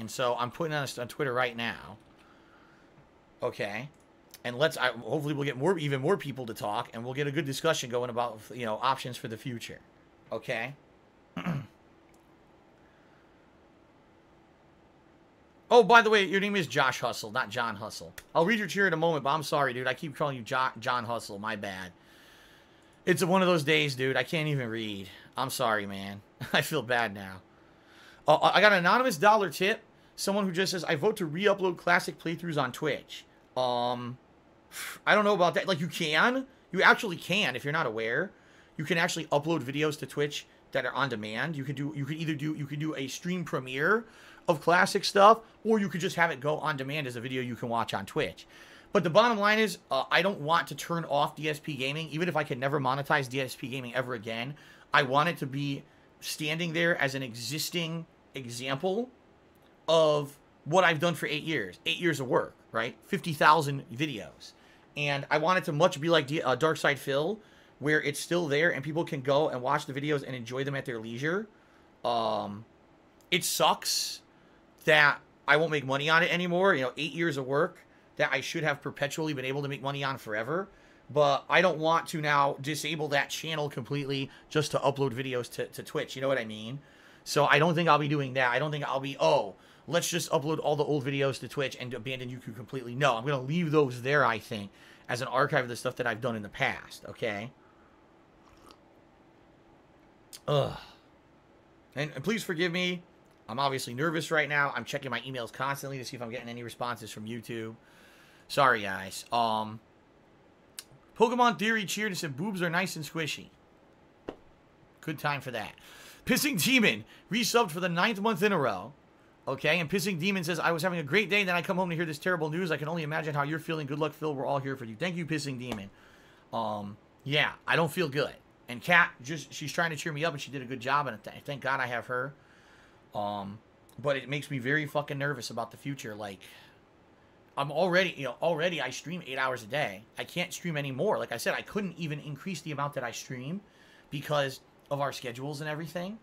And so I'm putting on Twitter right now. Okay. And hopefully we'll get even more people to talk, and we'll get a good discussion going about, you know, options for the future. Okay. Oh, by the way, your name is Josh Hustle, not John Hustle. I'll read your cheer in a moment, but I'm sorry, dude. I keep calling you John Hustle. My bad. It's one of those days, dude. I can't even read. I'm sorry, man. I feel bad now. I got an anonymous dollar tip. Someone who just says, I vote to re-upload classic playthroughs on Twitch. I don't know about that. Like, you can. You actually can, if you're not aware. You can actually upload videos to Twitch that are on demand. You could do a stream premiere of classic stuff, or you could just have it go on demand as a video you can watch on Twitch. But the bottom line is, I don't want to turn off DSP Gaming, even if I can never monetize DSP Gaming ever again. I want it to be standing there as an existing example of what I've done for 8 years. 8 years of work, right? 50,000 videos. And I want it to much be like Dark Side Phil, where it's still there and people can go and watch the videos and enjoy them at their leisure. It sucks that I won't make money on it anymore. You know, 8 years of work that I should have perpetually been able to make money on forever. But I don't want to now disable that channel completely just to upload videos to Twitch. You know what I mean? So I don't think I'll be doing that. I don't think I'll be, oh, let's just upload all the old videos to Twitch and abandon YouTube completely. No, I'm going to leave those there, I think, as an archive of the stuff that I've done in the past, okay? Ugh. And please forgive me. I'm obviously nervous right now. I'm checking my emails constantly to see if I'm getting any responses from YouTube. Sorry, guys. Pokemon Theory cheered and said boobs are nice and squishy. Good time for that. Pissing Demon resubbed for the 9th month in a row. Okay, and Pissing Demon says, I was having a great day, and then I come home to hear this terrible news. I can only imagine how you're feeling. Good luck, Phil. We're all here for you. Thank you, Pissing Demon. Yeah, I don't feel good. And Kat, she's trying to cheer me up, and she did a good job, and thank God I have her. But it makes me very fucking nervous about the future. Like, I'm already, already I stream 8 hours a day. I can't stream anymore. Like I said, I couldn't even increase the amount that I stream because of our schedules and everything.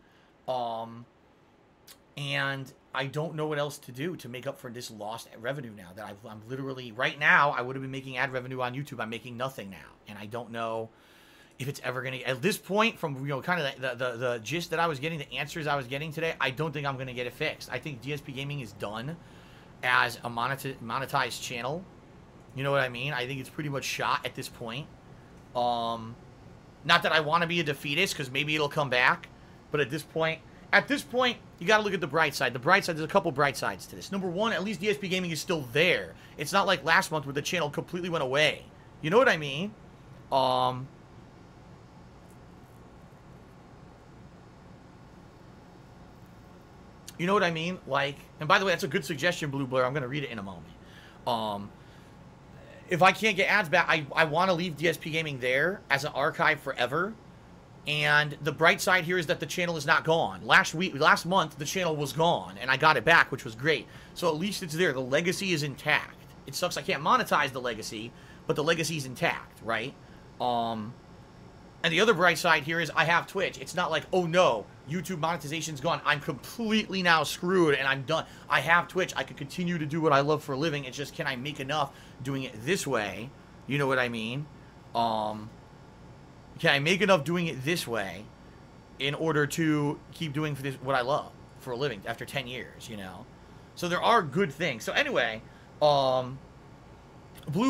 And I don't know what else to do to make up for this lost revenue now that I'm literally, right now, I would have been making ad revenue on YouTube. I'm making nothing now. And I don't know if it's ever going to, at this point, from, kind of the gist that I was getting, the answers I was getting today, I don't think I'm going to get it fixed. I think DSP Gaming is done as a monetized channel. You know what I mean? I think it's pretty much shot at this point. Not that I want to be a defeatist, because maybe it'll come back. But at this point, you got to look at the bright side. The bright side, there's a couple bright sides to this. Number one, at least DSP Gaming is still there. It's not like last month where the channel completely went away. You know what I mean? You know what I mean? Like, and by the way, that's a good suggestion, Blue Blur. I'm going to read it in a moment. If I can't get ads back, I want to leave DSP Gaming there as an archive forever. And the bright side here is that the channel is not gone. Last month, the channel was gone, and I got it back, which was great. So at least it's there. The legacy is intact. It sucks I can't monetize the legacy, but the legacy is intact, right? And the other bright side here is I have Twitch. It's not like, oh no, YouTube monetization's gone. I'm completely now screwed and I'm done. I have Twitch. I can continue to do what I love for a living. It's just, can I make enough doing it this way? You know what I mean? Can I make enough doing it this way in order to keep doing what I love for a living after 10 years, So there are good things. So anyway, Blue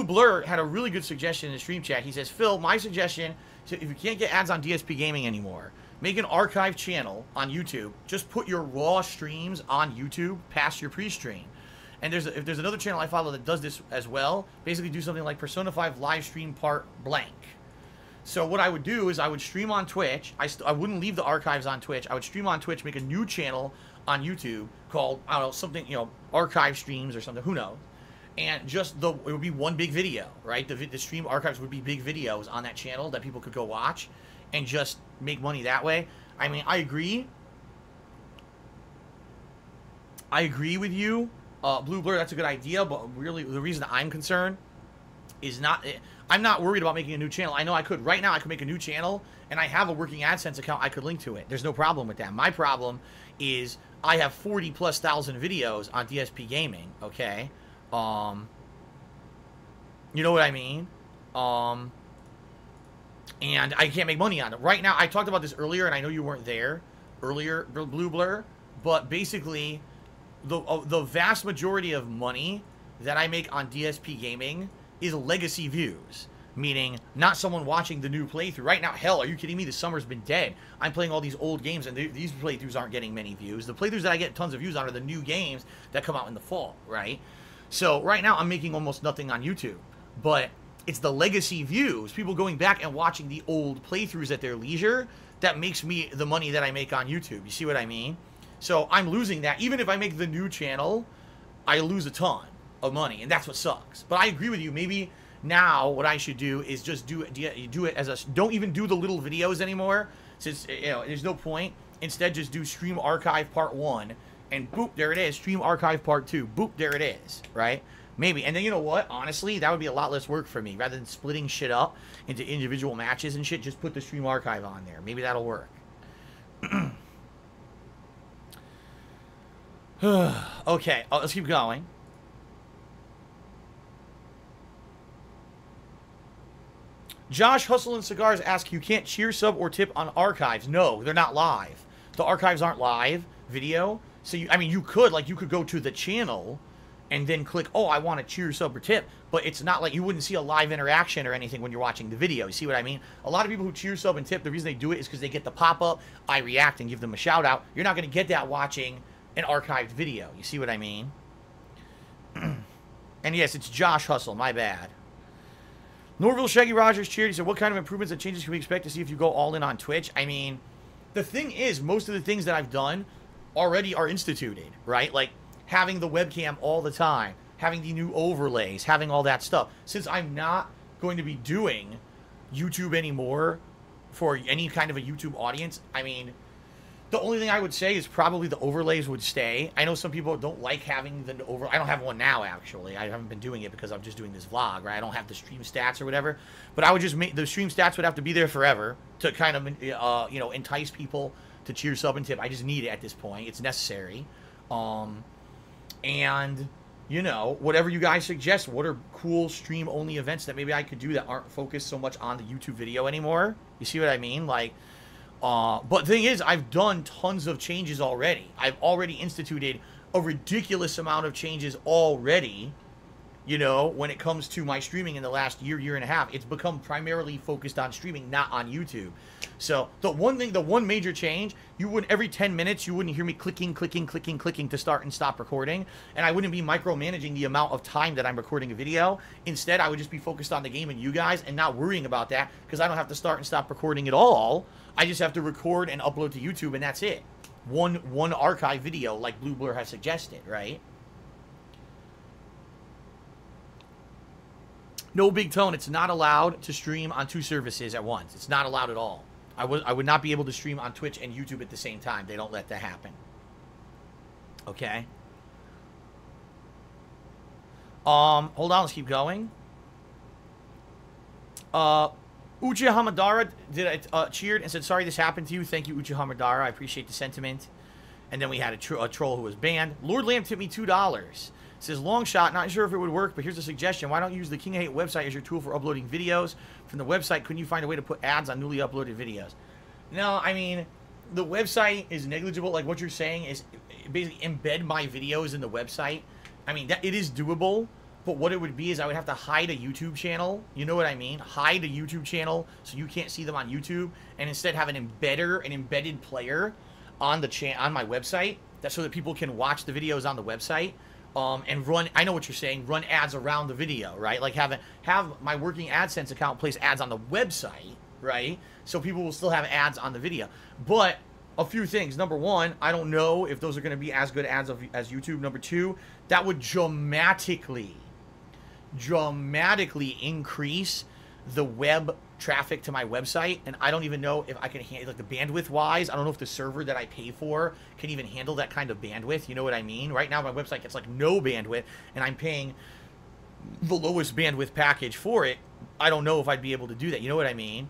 Blur had a really good suggestion in the stream chat. He says, Phil, my suggestion, if you can't get ads on DSP Gaming anymore, make an archive channel on YouTube. Just put your raw streams on YouTube past your pre-stream. And if there's another channel I follow that does this as well, basically do something like Persona 5 live stream part blank. So what I would do is I would stream on Twitch. I wouldn't leave the archives on Twitch. I would stream on Twitch, make a new channel on YouTube called, I don't know, something, archive streams or something. Who knows? And just it would be one big video, right? The stream archives would be big videos on that channel that people could go watch and just make money that way. I mean, I agree. I agree with you, Blue Blur. That's a good idea, but really the reason I'm concerned is I'm not worried about making a new channel. I know I could. Right now, I could make a new channel, and I have a working AdSense account. I could link to it. There's no problem with that. My problem is I have 40+ thousand videos on DSPGaming, okay? You know what I mean? And I can't make money on it. Right now, I talked about this earlier, and I know you weren't there earlier, Blue Blur, but basically, the vast majority of money that I make on DSPGaming is legacy views. Meaning, not someone watching the new playthrough. Right now, hell, are you kidding me? The summer's been dead. I'm playing all these old games, and these playthroughs aren't getting many views. The playthroughs that I get tons of views on are the new games that come out in the fall, right? So, right now, I'm making almost nothing on YouTube. But it's the legacy views, people going back and watching the old playthroughs at their leisure, that makes me the money that I make on YouTube. You see what I mean? So, I'm losing that. Even if I make the new channel, I lose a ton of money, and that's what sucks. But I agree with you. Maybe now what I should do is just do it as a, don't even do the little videos anymore, since, you know, there's no point. Instead, just do stream archive part 1, and boop, there it is. Stream archive part 2, boop, there it is, right? Maybe. And then, you know what? Honestly, that would be a lot less work for me. Rather than splitting shit up into individual matches and shit, just put the stream archive on there. Maybe that'll work. Okay, let's keep going. Josh Hustle and Cigars ask, you can't cheer, sub, or tip on archives. No, they're not live. The archives aren't live video. So, I mean, you could go to the channel and then click, oh, I want to cheer, sub, or tip. But it's not like you wouldn't see a live interaction or anything when you're watching the video. You see what I mean? A lot of people who cheer, sub, and tip, the reason they do it is because they get the pop-up, I react, and give them a shout-out. You're not going to get that watching an archived video. You see what I mean? And yes, it's Josh Hustle. My bad. Norville Shaggy Rogers cheered. He said, what kind of improvements and changes can we expect to see if you go all in on Twitch? I mean, the thing is, most of the things that I've done already are instituted, right? Like, having the webcam all the time, having the new overlays, having all that stuff. Since I'm not going to be doing YouTube anymore for any kind of a YouTube audience, I mean, the only thing I would say is probably the overlays would stay. I know some people don't like having the I don't have one now, actually. I haven't been doing it because I'm just doing this vlog, right? I don't have the stream stats or whatever. But I would just make, the stream stats would have to be there forever to kind of, you know, entice people to cheer, sub, and tip. I just need it at this point. It's necessary. And, you know, whatever you guys suggest, what are cool stream-only events that maybe I could do that aren't focused so much on the YouTube video anymore? You see what I mean? Like, but the thing is, I've done tons of changes already. I've already instituted a ridiculous amount of changes already, you know, when it comes to my streaming in the last year and a half. It's become primarily focused on streaming, not on YouTube. So, the one major change, every 10 minutes, you wouldn't hear me clicking to start and stop recording, and I wouldn't be micromanaging the amount of time that I'm recording a video. Instead, I would just be focused on the game and you guys, and not worrying about that, because I don't have to start and stop recording at all. I just have to record and upload to YouTube, and that's it. One archive video, like Blue Blur has suggested, right? No, Big Tone, it's not allowed to stream on 2 services at once. It's not allowed at all. I would not be able to stream on Twitch and YouTube at the same time. They don't let that happen. Okay? Hold on, let's keep going. Uchiha Hamadara cheered and said, sorry this happened to you. Thank you, Uchiha Hamadara. I appreciate the sentiment. And then we had a troll who was banned. Lord Lamb tipped me $2. Says, long shot, not sure if it would work, but here's a suggestion. Why don't you use the King of Hate website as your tool for uploading videos? From the website, couldn't you find a way to put ads on newly uploaded videos? No, I mean, the website is negligible. Like, what you're saying is basically embed my videos in the website. I mean, it is doable, but what it would be is I would have to hide a YouTube channel. You know what I mean? Hide a YouTube channel so you can't see them on YouTube, and instead have an embedded player on on my website, so that people can watch the videos on the website. And run, I know what you're saying, run ads around the video, right? Like have my working AdSense account place ads on the website, right? So people will still have ads on the video. But a few things. Number one, I don't know if those are going to be as good ads as YouTube. Number two, that would dramatically increase the web traffic to my website, and I don't even know if I can handle, like, the bandwidth wise, I don't know if the server that I pay for can even handle that kind of bandwidth. You know what I mean? Right now my website gets like no bandwidth, and I'm paying the lowest bandwidth package for it. I don't know if I'd be able to do that. You know what I mean?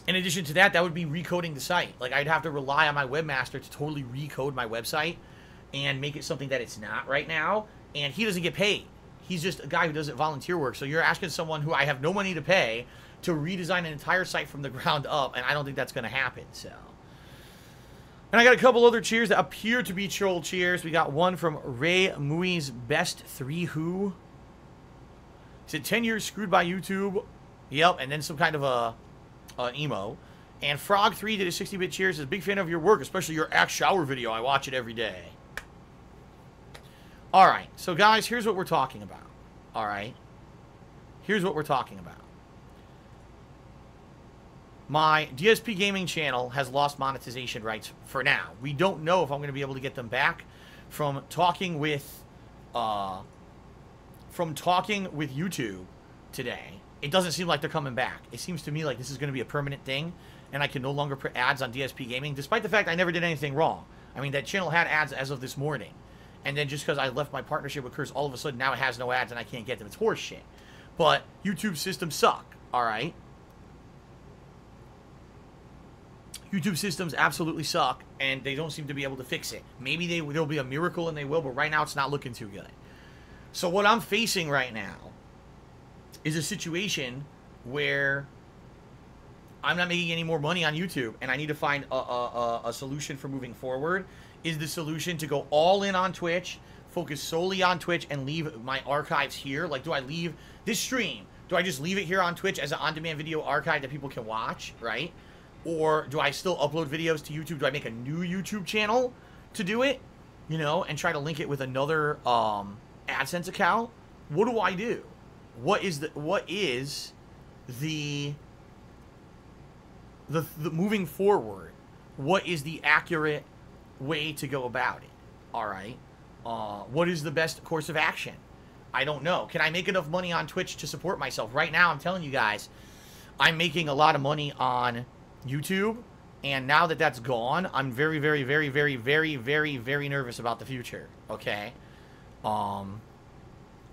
In addition to that, that would be recoding the site. Like, I'd have to rely on my webmaster to totally recode my website and make it something that it's not right now. And he doesn't get paid. He's just a guy who does volunteer work. So you're asking someone who I have no money to pay to redesign an entire site from the ground up, and I don't think that's going to happen. So, and I got a couple other cheers that appear to be troll cheers. We got one from Ray Mui's Best 3 Who. He said 10 years screwed by YouTube. Yep, and then some kind of a emo. And Frog3 did a 60-bit cheers. Says, big fan of your work, especially your axe shower video. I watch it every day. Alright, so guys, here's what we're talking about. Alright? Here's what we're talking about. My DSPGaming channel has lost monetization rights for now. We don't know if I'm going to be able to get them back from talking with YouTube today. It doesn't seem like they're coming back. It seems to me like this is going to be a permanent thing, and I can no longer put ads on DSPGaming, despite the fact I never did anything wrong. I mean, that channel had ads as of this morning. And then just because I left my partnership with Curse, all of a sudden now it has no ads and I can't get them. It's horse shit. But YouTube systems suck, alright? YouTube systems absolutely suck, and they don't seem to be able to fix it. Maybe there'll be a miracle and they will, but right now it's not looking too good. So what I'm facing right now is a situation where I'm not making any more money on YouTube, and I need to find a solution for moving forward. Is the solution to go all in on Twitch, focus solely on Twitch, and leave my archives here? Like, do I leave this stream? Do I just leave it here on Twitch as an on-demand video archive that people can watch, right? Or do I still upload videos to YouTube? Do I make a new YouTube channel to do it, you know, and try to link it with another AdSense account? What do I do? What is the moving forward? What is the accurate way to go about it? All right. What is the best course of action? I don't know. Can I make enough money on Twitch to support myself? Right now, I'm telling you guys, I'm making a lot of money on YouTube, and now that that's gone, I'm very, very, very, very, very, very, very nervous about the future. Okay.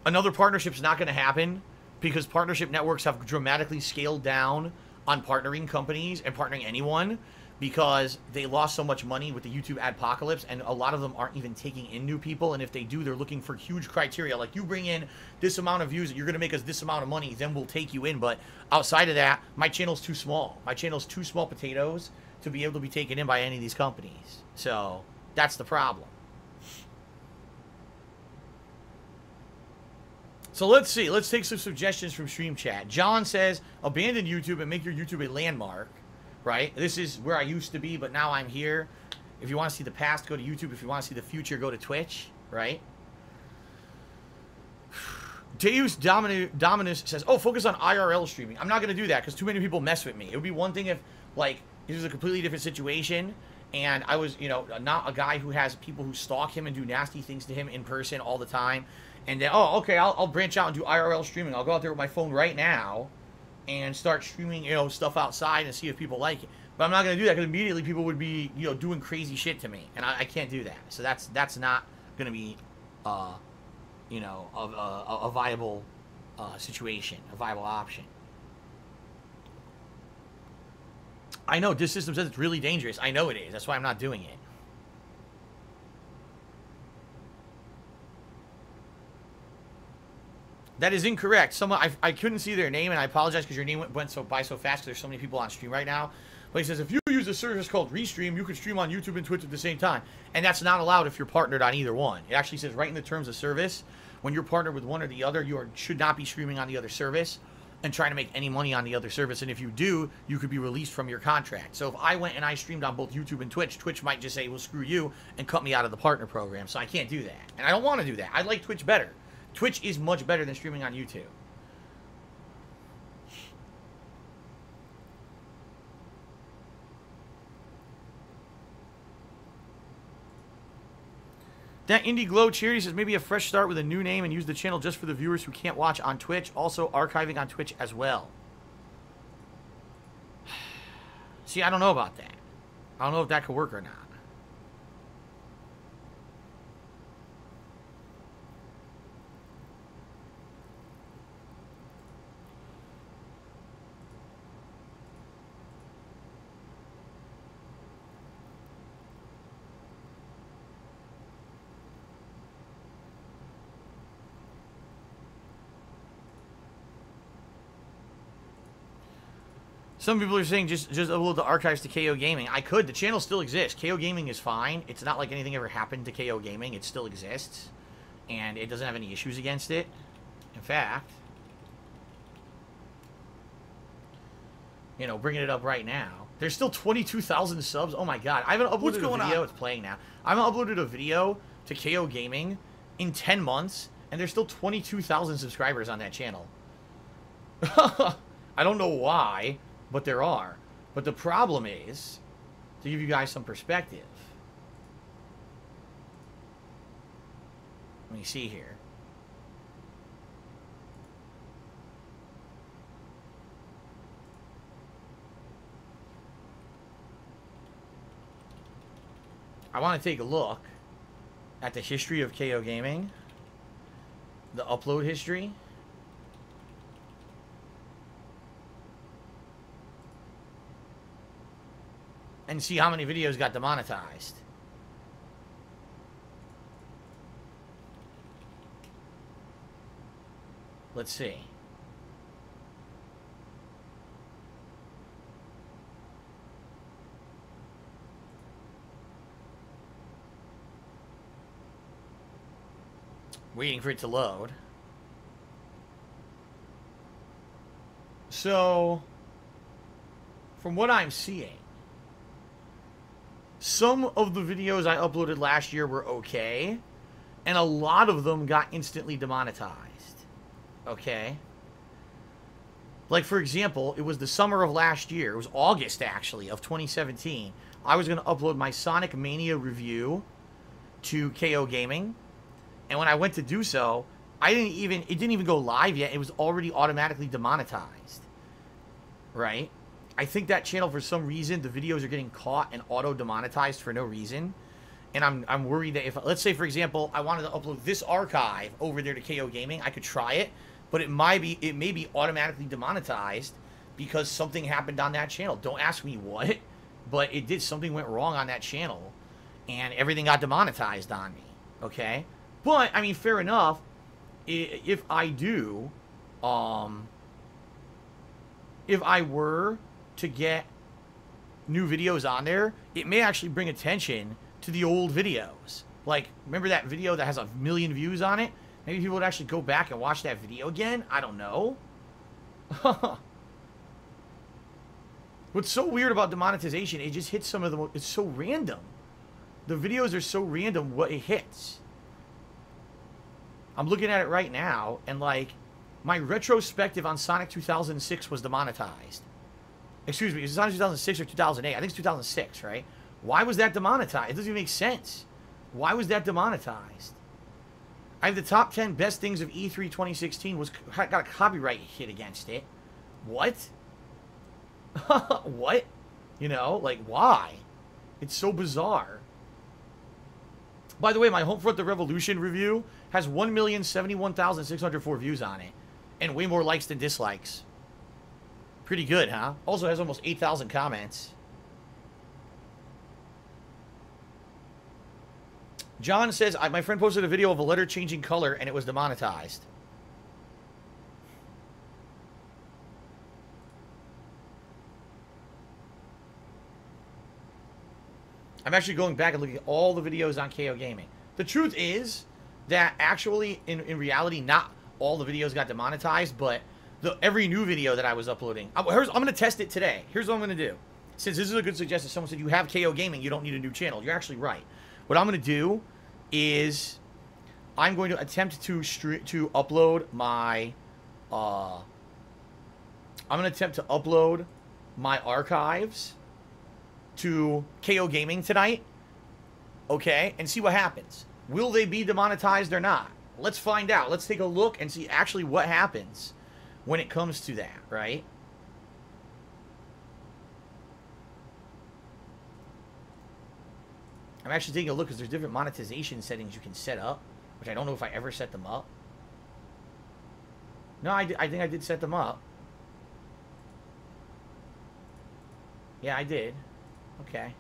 Another partnership's not going to happen because partnership networks have dramatically scaled down on partnering companies and partnering anyone, because they lost so much money with the YouTube adpocalypse, and a lot of them aren't even taking in new people, and if they do, they're looking for huge criteria, like, you bring in this amount of views, you're going to make us this amount of money, then we'll take you in. But outside of that, my channel's too small. My channel's too small potatoes to be able to be taken in by any of these companies. So, that's the problem. So let's see. Let's take some suggestions from Stream Chat. John says, abandon YouTube and make your YouTube a landmark. Right? This is where I used to be, but now I'm here. If you want to see the past, go to YouTube. If you want to see the future, go to Twitch. Right? Deus Dominus says, oh, focus on IRL streaming. I'm not going to do that because too many people mess with me. It would be one thing if, like, this was a completely different situation and I was, you know, not a guy who has people who stalk him and do nasty things to him in person all the time. And then, oh, okay, I'll branch out and do IRL streaming. I'll go out there with my phone right now and start streaming, you know, stuff outside and see if people like it. But I'm not going to do that because immediately people would be, you know, doing crazy shit to me. And I can't do that. So that's not going to be, you know, a viable situation, a viable option. I know, this system says it's really dangerous. I know it is. That's why I'm not doing it. That is incorrect. Someone I couldn't see their name, and I apologize because your name went by so fast because there's so many people on stream right now. But he says, if you use a service called Restream, you can stream on YouTube and Twitch at the same time. And that's not allowed if you're partnered on either one. It actually says right in the terms of service, when you're partnered with one or the other, you should not be streaming on the other service and trying to make any money on the other service. And if you do, you could be released from your contract. So if I went and I streamed on both YouTube and Twitch, Twitch might just say, well, screw you, and cut me out of the partner program. So I can't do that. And I don't want to do that. I like Twitch better. Twitch is much better than streaming on YouTube. That Indie Glow Charity says maybe a fresh start with a new name and use the channel just for the viewers who can't watch on Twitch. Also archiving on Twitch as well. See, I don't know about that. I don't know if that could work or not. Some people are saying just upload the archives to KO Gaming. I could. The channel still exists. KO Gaming is fine. It's not like anything ever happened to KO Gaming. It still exists. And it doesn't have any issues against it. In fact, you know, bringing it up right now. There's still 22,000 subs. Oh my god. I haven't uploaded a video. It's playing now. I haven't uploaded a video to KO Gaming in 10 months. And there's still 22,000 subscribers on that channel. I don't know why, but there are. But the problem is, to give you guys some perspective. Let me see here. I want to take a look at the history of KO Gaming. The upload history. And see how many videos got demonetized. Let's see. Waiting for it to load. So, from what I'm seeing, some of the videos I uploaded last year were okay, and a lot of them got instantly demonetized. Okay? Like, for example, it was the summer of last year. It was August, actually, of 2017. I was going to upload my Sonic Mania review to KO Gaming. And when I went to do so, it didn't even go live yet. It was already automatically demonetized. Right? I think that channel, for some reason, the videos are getting caught and auto-demonetized for no reason. And I'm worried that if, let's say, for example, I wanted to upload this archive over there to KO Gaming, I could try it. But it may be automatically demonetized because something happened on that channel. Don't ask me what, but it did. Something went wrong on that channel, and everything got demonetized on me. Okay? But, I mean, fair enough, if I do, if I were to get new videos on there, it may actually bring attention to the old videos. Like, remember that video that has 1 million views on it? Maybe people would actually go back and watch that video again? I don't know. What's so weird about demonetization, it just hits some of the... It's so random. The videos are so random what it hits. I'm looking at it right now, and, like, my retrospective on Sonic 2006 was demonetized. Excuse me, is it Sonic 2006 or 2008? I think it's 2006, right? Why was that demonetized? It doesn't even make sense. Why was that demonetized? I have the top 10 best things of E3 2016 got a copyright hit against it. What? What? You know, like, why? It's so bizarre. By the way, my Homefront the Revolution review has 1,071,604 views on it. And way more likes than dislikes. Pretty good, huh? Also has almost 8,000 comments. John says, my friend posted a video of a letter changing color and it was demonetized. I'm actually going back and looking at all the videos on KO Gaming. The truth is that actually, in reality, not all the videos got demonetized, but every new video that I was uploading, I'm going to test it today. Here's what I'm going to do. Since this is a good suggestion, someone said you have KO Gaming, you don't need a new channel. You're actually right. What I'm going to do is I'm going to attempt to upload my archives to KO Gaming tonight, okay, and see what happens. Will they be demonetized or not? Let's find out. Let's take a look and see actually what happens when it comes to that, right? I'm actually taking a look because there's different monetization settings you can set up, which I don't know if I ever set them up. No, I think I did set them up. Yeah, I did. Okay.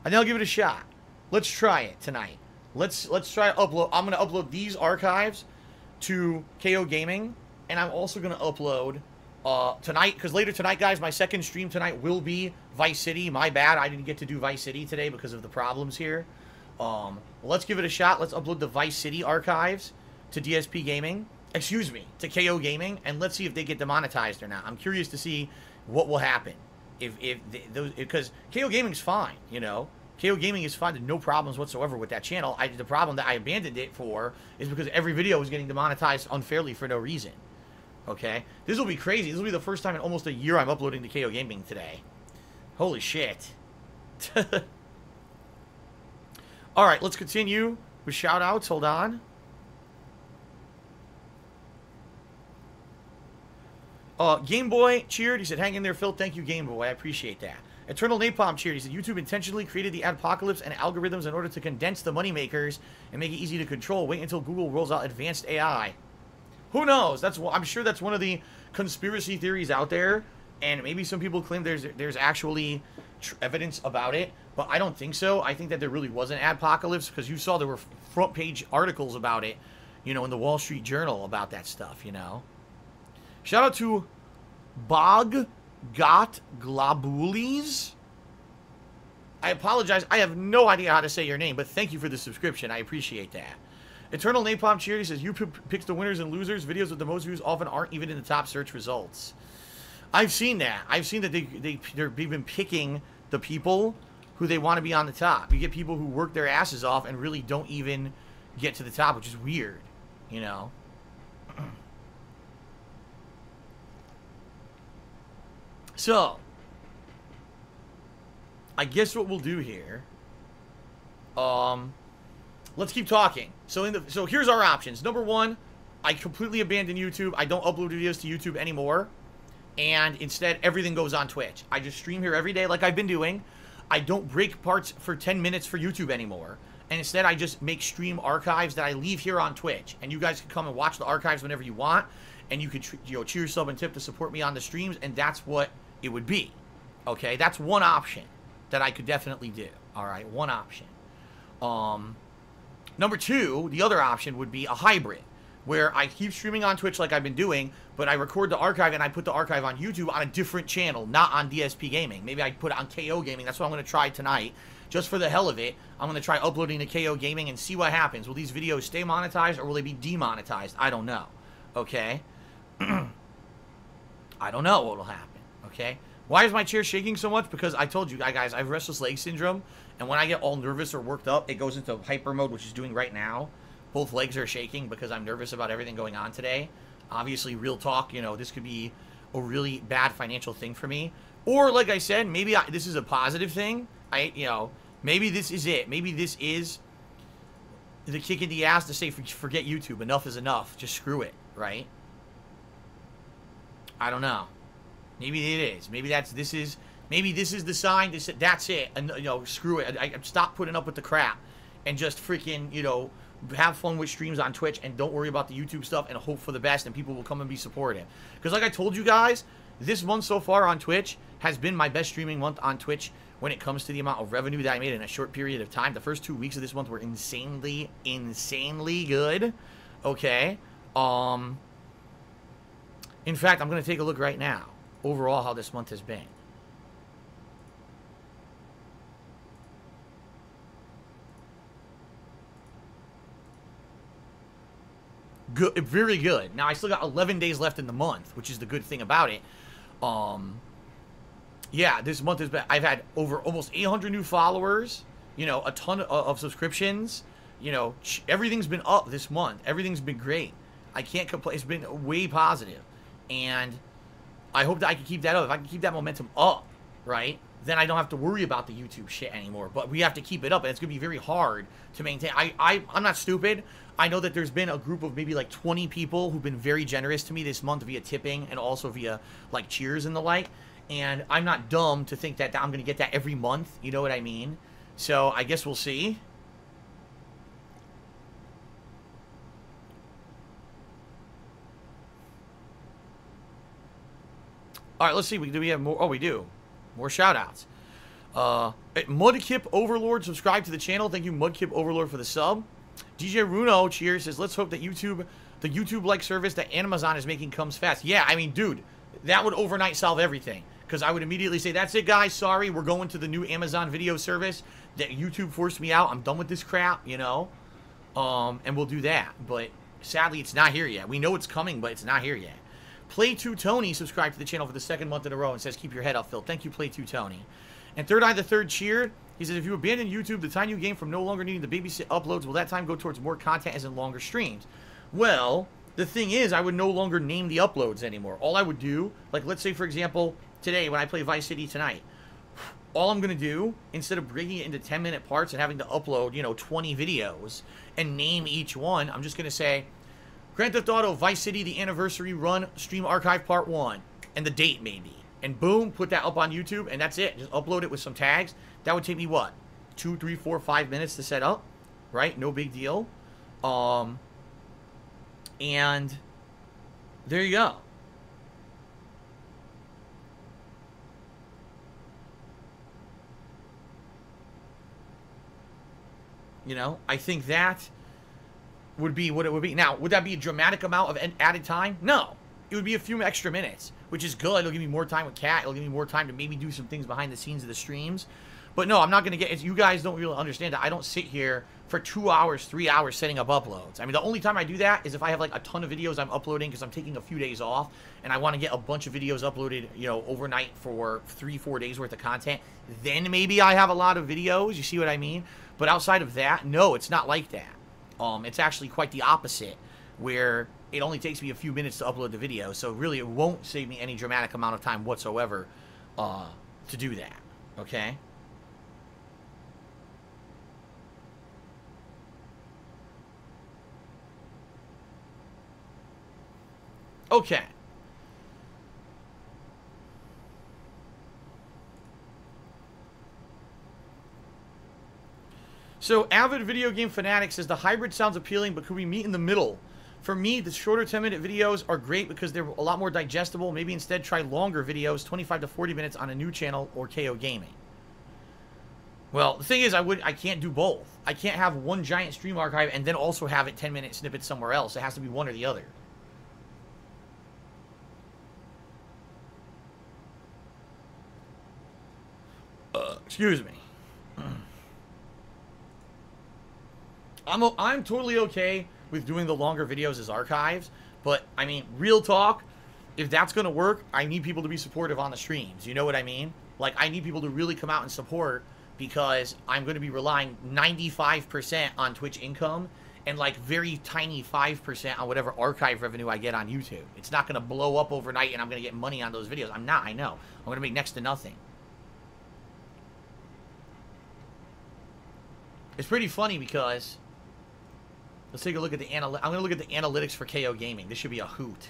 I think I'll give it a shot. Let's try it tonight. Let's try to upload. I'm going to upload these archives to KO Gaming, and I'm also going to upload Tonight, because later tonight, guys, my second stream tonight will be Vice City. My bad, I didn't get to do Vice City today because of the problems here. Let's give it a shot. Let's upload the Vice City archives to DSPGaming. Excuse me, to KO Gaming, and let's see if they get demonetized or not. I'm curious to see what will happen because KO Gaming's fine, you know. KO Gaming is fine, no problems whatsoever with that channel. The problem that I abandoned it for is because every video was getting demonetized unfairly for no reason. Okay, this will be crazy. This will be the first time in almost a year I'm uploading to KO Gaming today. Holy shit. All right, let's continue with shout outs. Hold on. Game Boy cheered. He said, hang in there, Phil. Thank you, Game Boy. I appreciate that. Eternal Napalm cheered. He said, YouTube intentionally created the adpocalypse and algorithms in order to condense the moneymakers and make it easy to control. Wait until Google rolls out advanced AI. Who knows? I'm sure that's one of the conspiracy theories out there, and maybe some people claim there's actually evidence about it, but I don't think so. I think that there really was an adpocalypse because you saw there were front page articles about it, you know, in the Wall Street Journal about that stuff, you know. Shout out to Bog Got Glabulis. I apologize. I have no idea how to say your name, but thank you for the subscription. I appreciate that. Eternal Napalm Cheer, says, you picks the winners and losers. Videos with the most views often aren't even in the top search results. I've seen that. I've seen that they've been picking the people who they want to be on the top. You get people who work their asses off and really don't even get to the top, which is weird, you know. So, I guess what we'll do here, let's keep talking. So here's our options. Number one, I completely abandon YouTube. I don't upload videos to YouTube anymore. And instead, everything goes on Twitch. I just stream here every day like I've been doing. I don't break parts for 10 minutes for YouTube anymore. And instead, I just make stream archives that I leave here on Twitch. And you guys can come and watch the archives whenever you want. And you could, cheer, sub, and tip to support me on the streams. And that's what it would be. Okay? That's one option that I could definitely do. All right? One option. Number two, the other option would be a hybrid, where I keep streaming on Twitch like I've been doing, but I record the archive and I put the archive on YouTube on a different channel, not on DSP Gaming. Maybe I put it on KO Gaming. That's what I'm going to try tonight. Just for the hell of it, I'm going to try uploading to KO Gaming and see what happens. Will these videos stay monetized or will they be demonetized? I don't know. Okay? I don't know what will happen. Okay? Why is my chair shaking so much? Because I told you, guys, I have restless leg syndrome, and when I get all nervous or worked up, it goes into hyper mode, which is doing right now. Both legs are shaking because I'm nervous about everything going on today. Obviously, real talk, this could be a really bad financial thing for me. Or, like I said, maybe this is a positive thing. Maybe this is it. Maybe this is the kick in the ass to say, forget YouTube. Enough is enough. Just screw it, right? I don't know. Maybe it is. Maybe this is the sign. That's it. And screw it. I stop putting up with the crap and just freaking, have fun with streams on Twitch and don't worry about the YouTube stuff and hope for the best and people will come and be supportive. Because like I told you guys, this month so far on Twitch has been my best streaming month on Twitch when it comes to the amount of revenue that I made in a short period of time. The first 2 weeks of this month were insanely good. Okay. In fact, I'm going to take a look right now. Overall, how this month has been. Good, very good. Now I still got 11 days left in the month, which is the good thing about it. Yeah, this month has been. I've had over almost 800 new followers. A ton of subscriptions. Everything's been up this month. Everything's been great. I can't complain. It's been way positive, and I hope that I can keep that up. If I can keep that momentum up, right, then I don't have to worry about the YouTube shit anymore. But we have to keep it up, and it's going to be very hard to maintain. I'm not stupid. I know that there's been a group of maybe like 20 people who've been very generous to me this month via tipping and also via like cheers and the like. And I'm not dumb to think that I'm going to get that every month. You know what I mean? So I guess we'll see. All right, let's see. Do we have more? Oh, we do. More shout-outs. Mudkip Overlord, subscribe to the channel. Thank you, Mudkip Overlord, for the sub. DJ Runo, cheers, says, let's hope that the YouTube-like service that Amazon is making comes fast. Yeah, I mean, dude, that would overnight solve everything. Because I would immediately say, that's it, guys. Sorry, we're going to the new Amazon video service that YouTube forced me out. I'm done with this crap, you know. And we'll do that. But sadly, it's not here yet. We know it's coming, but it's not here yet. Play2 Tony subscribed to the channel for the second month in a row and says, keep your head up, Phil. Thank you, Play2 Tony. And Third Eye the Third cheered. He says, if you abandon YouTube, the time you gain from no longer needing to babysit uploads, will that time go towards more content as in longer streams? Well, the thing is, I would no longer name the uploads anymore. All I would do, like, let's say, for example, today when I play Vice City tonight, all I'm going to do, instead of breaking it into 10-minute parts and having to upload, you know, 20 videos and name each one, I'm just going to say, Grand Theft Auto Vice City, the anniversary run, stream archive part 1, and the date maybe. And boom, put that up on YouTube, and that's it. Just upload it with some tags. That would take me, what, 2, 3, 4, 5 minutes to set up, right? No big deal. And there you go. You know, I think that would be what it would be. Now, would that be a dramatic amount of added time? No. It would be a few extra minutes, which is good. It'll give me more time with Kat. It'll give me more time to maybe do some things behind the scenes of the streams. But no, I'm not going to get... You guys don't really understand that I don't sit here for 2 hours, 3 hours setting up uploads. I mean, the only time I do that is if I have, like, a ton of videos I'm uploading because I'm taking a few days off and I want to get a bunch of videos uploaded, you know, overnight for 3-4 days worth of content. Then maybe I have a lot of videos. You see what I mean? But outside of that, no, it's not like that. It's actually quite the opposite, where it only takes me a few minutes to upload the video. So really, it won't save me any dramatic amount of time whatsoever to do that. Okay? Okay. So, Avid Video Game Fanatic says, the hybrid sounds appealing, but could we meet in the middle? For me, the shorter 10-minute videos are great because they're a lot more digestible. Maybe instead try longer videos, 25 to 40 minutes on a new channel or KO Gaming. Well, the thing is, I can't do both. I can't have one giant stream archive and then also have it 10-minute snippets somewhere else. It has to be one or the other. Excuse me. I'm totally okay with doing the longer videos as archives, but, I mean, real talk, if that's going to work, I need people to be supportive on the streams. You know what I mean? Like, I need people to really come out and support, because I'm going to be relying 95% on Twitch income and, like, very tiny 5% on whatever archive revenue I get on YouTube. It's not going to blow up overnight and I'm going to get money on those videos. I'm not, I know. I'm going to make next to nothing. It's pretty funny because... Let's take a look at the I'm going to look at the analytics for KO Gaming. This should be a hoot.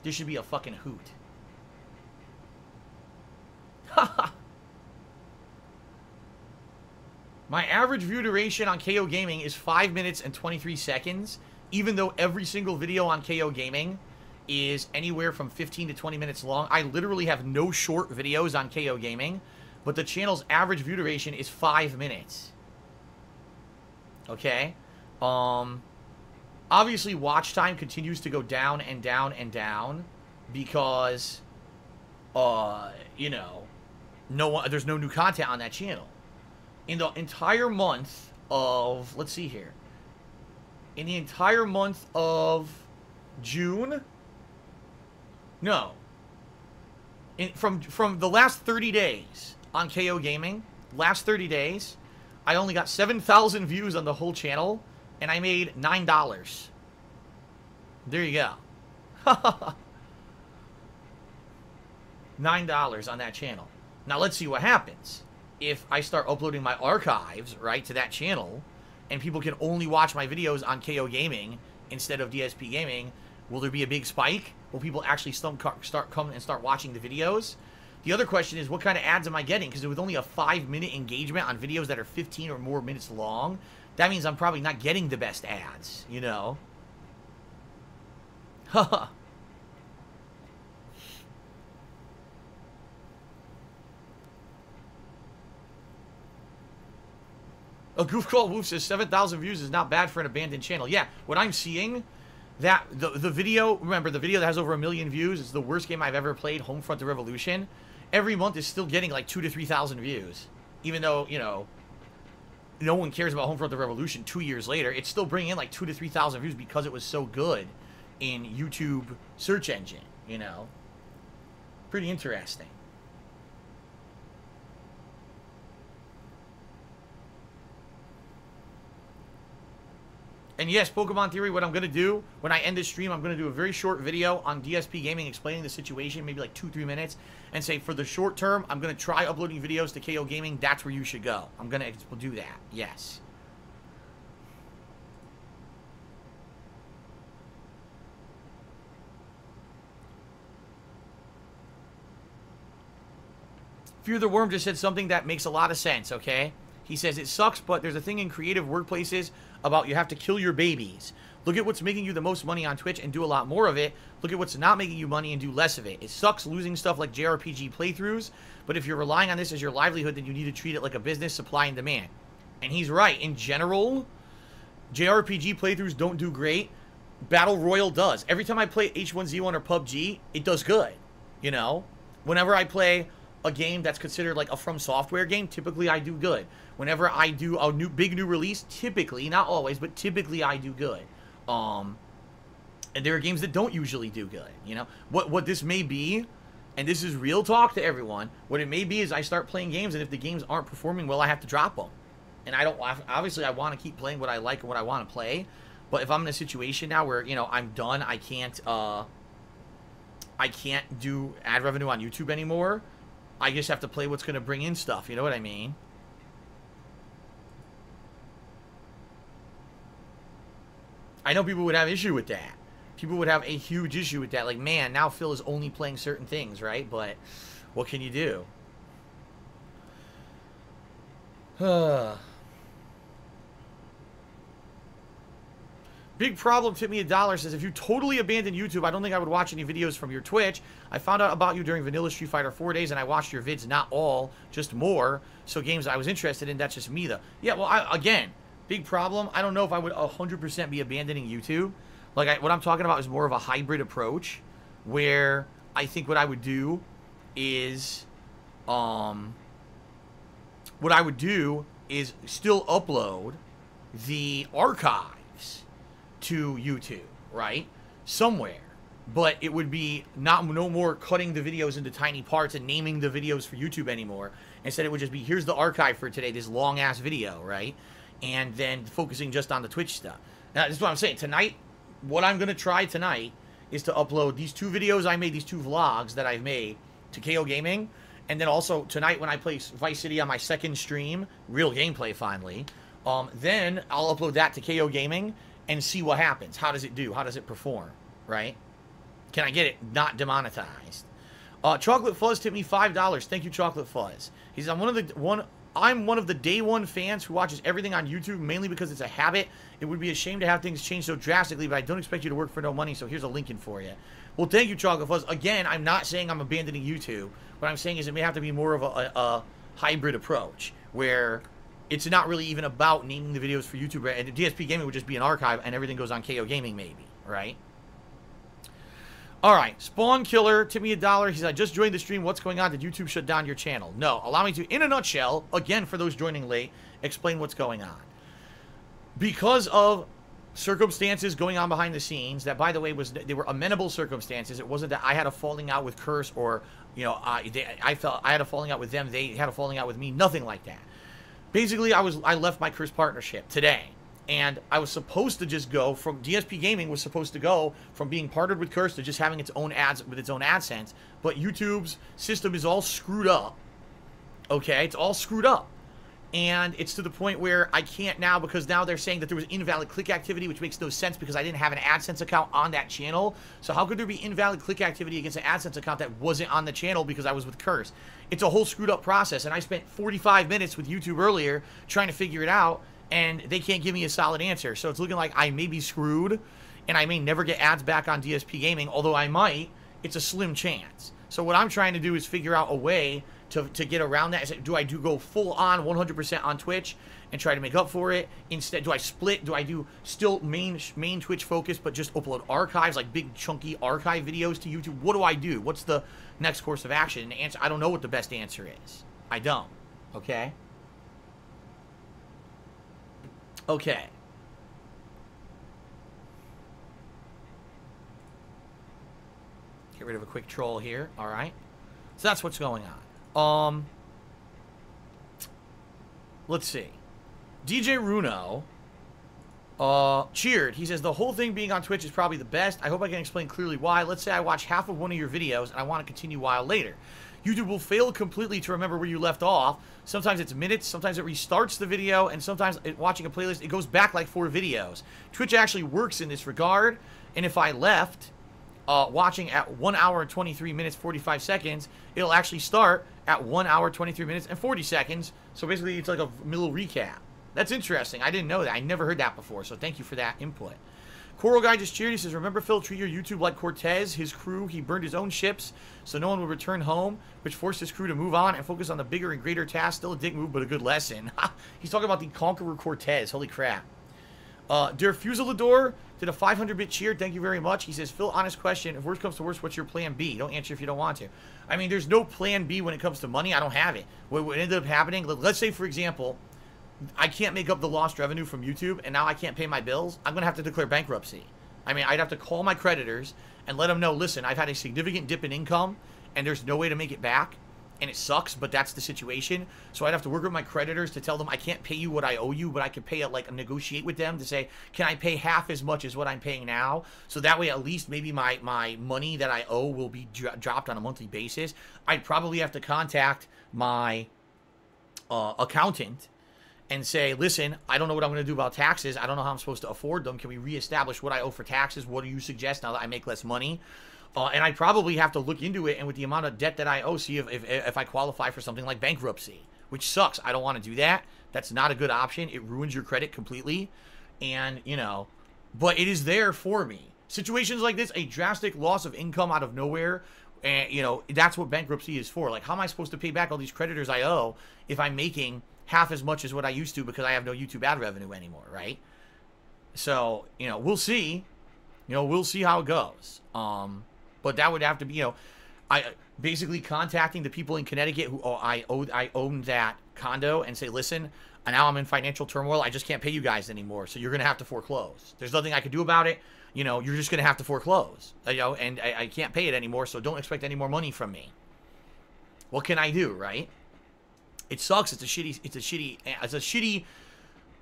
This should be a fucking hoot. My average view duration on KO Gaming is 5 minutes and 23 seconds, even though every single video on KO Gaming is anywhere from 15 to 20 minutes long. I literally have no short videos on KO Gaming, but the channel's average view duration is 5 minutes. Okay? Obviously, watch time continues to go down and down and down because, you know, there's no new content on that channel. In the entire month of, let's see here, in the entire month of June, no, from the last 30 days on KO Gaming, last 30 days, I only got 7,000 views on the whole channel, and I made $9. There you go. $9 on that channel. Now, let's see what happens. If I start uploading my archives, right, to that channel, and people can only watch my videos on KO Gaming instead of DSPGaming, will there be a big spike? Will people actually start coming and start watching the videos? The other question is, what kind of ads am I getting? Because with only a 5-minute engagement on videos that are 15 or more minutes long, that means I'm probably not getting the best ads, you know? Haha. A Goof Call Wolf says 7,000 views is not bad for an abandoned channel. Yeah, what I'm seeing That the video, remember the video that has over 1 million views is the worst game I've ever played, Homefront: The Revolution. Every month is still getting like 2,000 to 3,000 views, even though, you know, no one cares about Homefront: The Revolution 2 years later. It's still bringing in like 2,000 to 3,000 views because it was so good in YouTube search engine, you know. Pretty interesting. And yes, Pokemon Theory, what I'm going to do when I end this stream, I'm going to do a very short video on DSPGaming explaining the situation, maybe like 2-3 minutes, and say for the short term, I'm going to try uploading videos to KO Gaming. That's where you should go. I'm going to do that. Yes. Fear the Worm just said something that makes a lot of sense, okay? He says, it sucks, but there's a thing in creative workplaces about you have to kill your babies. Look at what's making you the most money on Twitch and do a lot more of it. Look at what's not making you money and do less of it. It sucks losing stuff like JRPG playthroughs, but if you're relying on this as your livelihood, then you need to treat it like a business, supply and demand. And he's right. In general, JRPG playthroughs don't do great. Battle Royale does. Every time I play H1Z1 or PUBG, it does good. You know? Whenever I play a game that's considered like a From Software game, typically I do good. Whenever I do a big new release, typically, not always, but typically I do good. And there are games that don't usually do good, you know? What this may be, and this is real talk to everyone, what it may be is I start playing games, and if the games aren't performing well, I have to drop them. And I don't, obviously I want to keep playing what I like and what I want to play, but if I'm in a situation now where, you know, I'm done, I can't do ad revenue on YouTube anymore, I just have to play what's going to bring in stuff, you know what I mean? I know people would have issue with that. People would have a huge issue with that. Like, man, now Phil is only playing certain things, right? But what can you do? Big Problem tipped me $1, says, if you totally abandoned YouTube, I don't think I would watch any videos from your Twitch. I found out about you during Vanilla Street Fighter 4 days, and I watched your vids, not all, just more. So games I was interested in, that's just me, though. Yeah, well, again, Big Problem, I don't know if I would 100% be abandoning YouTube. Like, what I'm talking about is more of a hybrid approach, where I think what I would do is, still upload the archives to YouTube, right? Somewhere. But it would be no more cutting the videos into tiny parts and naming the videos for YouTube anymore. Instead, it would just be, here's the archive for today, this long-ass video, right? And then focusing just on the Twitch stuff. Now, this is what I'm saying. Tonight, what I'm going to try tonight is to upload these 2 videos I made, these 2 vlogs that I've made to KO Gaming. And then also, tonight when I play Vice City on my second stream, real gameplay finally, then I'll upload that to KO Gaming and see what happens. How does it do? How does it perform? Right? Can I get it not demonetized? Chocolate Fuzz tipped me $5. Thank you, Chocolate Fuzz. He says, I'm one of the day one fans who watches everything on YouTube, mainly because it's a habit. It would be a shame to have things change so drastically, but I don't expect you to work for no money, so here's a link in for you. Well, thank you, Chocolate Fuzz. Again, I'm not saying I'm abandoning YouTube. What I'm saying is it may have to be more of a hybrid approach, where it's not really even about naming the videos for YouTube, and DSP Gaming would just be an archive, and everything goes on KO Gaming, maybe, right? All right, Spawn Killer, tip me $1. He said, I just joined the stream. What's going on? Did YouTube shut down your channel? No. Allow me to, in a nutshell, again, for those joining late, explain what's going on. Because of circumstances going on behind the scenes, that, by the way, they were amenable circumstances. It wasn't that I had a falling out with Curse or, you know, I felt I had a falling out with them. They had a falling out with me. Nothing like that. Basically, I left my Curse partnership today. And I was supposed to just go from, DSP Gaming was supposed to go from being partnered with Curse to just having its own ads with its own AdSense. But YouTube's system is all screwed up. Okay, it's all screwed up. And it's to the point where I can't now, because now they're saying that there was invalid click activity, which makes no sense because I didn't have an AdSense account on that channel. So how could there be invalid click activity against an AdSense account that wasn't on the channel because I was with Curse? It's a whole screwed up process. And I spent 45 minutes with YouTube earlier trying to figure it out. And they can't give me a solid answer. So it's looking like I may be screwed, and I may never get ads back on DSP Gaming, although I might. It's a slim chance. So what I'm trying to do is figure out a way to get around that. Do I go full on 100% on Twitch and try to make up for it? Instead, do I split? Do I do still main Twitch focus, but just upload archives, like big chunky archive videos to YouTube? What do I do? What's the next course of action? And the answer, I don't know what the best answer is. I don't. Okay? Okay. Get rid of a quick troll here. All right. So that's what's going on. Let's see. DJ Runo cheered. He says, the whole thing being on Twitch is probably the best. I hope I can explain clearly why. Let's say I watch half of one of your videos and I want to continue a while later. YouTube will fail completely to remember where you left off. Sometimes it's minutes, sometimes it restarts the video, and sometimes watching a playlist, it goes back like 4 videos. Twitch actually works in this regard, and if I left watching at 1 hour and 23 minutes 45 seconds, it'll actually start at 1 hour 23 minutes and 40 seconds. So basically it's like a little recap. That's interesting. I didn't know that. I never heard that before, so thank you for that input. Coral Guy just cheered. He says, remember Phil, treat your YouTube like Cortez, his crew. He burned his own ships so no one would return home, which forced his crew to move on and focus on the bigger and greater task. Still a dick move, but a good lesson. He's talking about the Conqueror Cortez. Holy crap. Der Fusilador did a 500-bit cheer. Thank you very much. He says, Phil, honest question. If worst comes to worst, what's your plan B? Don't answer if you don't want to. I mean, there's no plan B when it comes to money. I don't have it. What ended up happening, let's say, for example, I can't make up the lost revenue from YouTube, and now I can't pay my bills. I'm going to have to declare bankruptcy. I mean, I'd have to call my creditors and let them know, listen, I've had a significant dip in income, and there's no way to make it back, and it sucks, but that's the situation. So I'd have to work with my creditors to tell them I can't pay you what I owe you, but I could pay it, like, negotiate with them to say, can I pay half as much as what I'm paying now? So that way, at least maybe my money that I owe will be dropped on a monthly basis. I'd probably have to contact my accountant and say, listen, I don't know what I'm going to do about taxes. I don't know how I'm supposed to afford them. Can we reestablish what I owe for taxes? What do you suggest now that I make less money? And I probably have to look into it, and with the amount of debt that I owe, see if I qualify for something like bankruptcy, which sucks. I don't want to do that. That's not a good option. It ruins your credit completely. And, you know, but it is there for me. Situations like this, a drastic loss of income out of nowhere, and, you know, that's what bankruptcy is for. Like, how am I supposed to pay back all these creditors I owe if I'm making half as much as what I used to because I have no YouTube ad revenue anymore, right? So, you know, we'll see. You know, we'll see how it goes. But that would have to be, you know, I basically contacting the people in Connecticut who I own that condo and say, listen, now I'm in financial turmoil. I just can't pay you guys anymore. So you're going to have to foreclose. There's nothing I can do about it. You know, you're just going to have to foreclose. You know, and I can't pay it anymore, so don't expect any more money from me. What can I do, right? It sucks. It's a shitty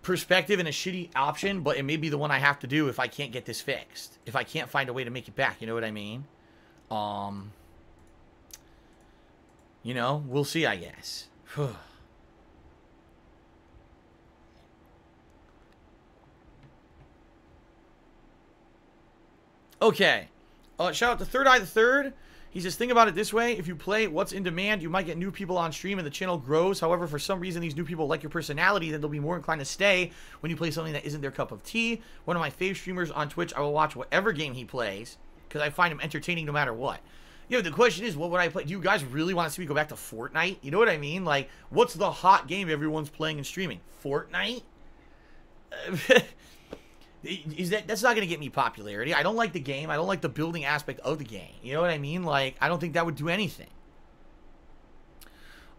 perspective and a shitty option, but it may be the one I have to do if I can't get this fixed. If I can't find a way to make it back, you know what I mean? You know, we'll see, I guess. Okay. Shout out to Third Eye the Third. He says, think about it this way. If you play what's in demand, you might get new people on stream and the channel grows. However, for some reason, these new people like your personality, then they'll be more inclined to stay when you play something that isn't their cup of tea. One of my fave streamers on Twitch, I will watch whatever game he plays because I find him entertaining no matter what. You know, the question is, what would I play? Do you guys really want to see me go back to Fortnite? You know what I mean? Like, what's the hot game everyone's playing and streaming? Fortnite? That's not going to get me popularity. I don't like the game. I don't like the building aspect of the game. You know what I mean? Like, I don't think that would do anything.